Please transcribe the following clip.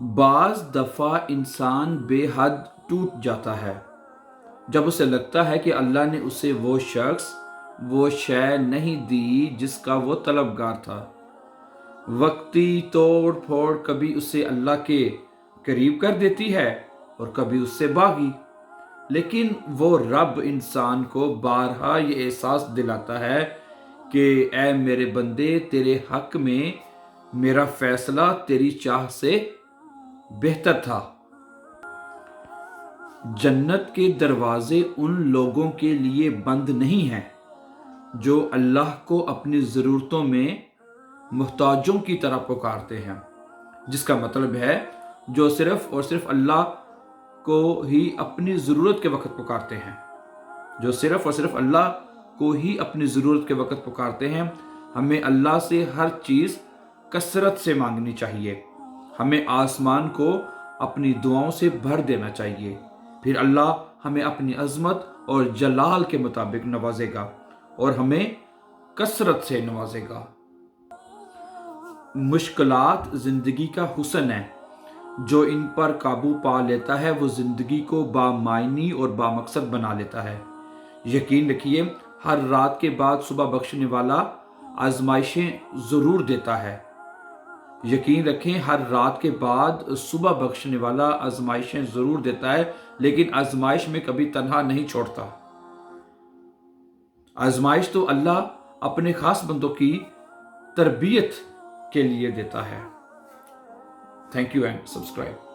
بعض دفعہ انسان بے حد ٹوٹ جاتا ہے جب اسے لگتا ہے کہ اللہ نے اسے وہ شخص وہ شے نہیں دی جس کا وہ طلبگار تھا۔ وقتی توڑ پھوڑ کبھی اسے اللہ کے قریب کر دیتی ہے اور کبھی اس سے باغی، لیکن وہ رب انسان کو بارہا یہ احساس دلاتا ہے کہ اے میرے بندے، تیرے حق میں میرا فیصلہ تیری چاہ سے بہتر تھا۔ جنت کے دروازے ان لوگوں کے لیے بند نہیں ہیں جو اللہ کو اپنی ضرورتوں میں محتاجوں کی طرح پکارتے ہیں، جس کا مطلب ہے جو صرف اور صرف اللہ کو ہی اپنی ضرورت کے وقت پکارتے ہیں، جو صرف اور صرف اللہ کو ہی اپنی ضرورت کے وقت پکارتے ہیں۔ ہمیں اللہ سے ہر چیز کثرت سے مانگنی چاہیے، ہمیں آسمان کو اپنی دعاؤں سے بھر دینا چاہیے، پھر اللہ ہمیں اپنی عظمت اور جلال کے مطابق نوازے گا اور ہمیں کثرت سے نوازے گا۔ مشکلات زندگی کا حسن ہے، جو ان پر قابو پا لیتا ہے وہ زندگی کو بامعنی اور بامقصد بنا لیتا ہے۔ یقین رکھیے، ہر رات کے بعد صبح بخشنے والا آزمائشیں ضرور دیتا ہے۔ یقین رکھیں، ہر رات کے بعد صبح بخشنے والا آزمائشیں ضرور دیتا ہے، لیکن آزمائش میں کبھی تنہا نہیں چھوڑتا۔ آزمائش تو اللہ اپنے خاص بندوں کی تربیت کے لیے دیتا ہے۔ Thank you and subscribe.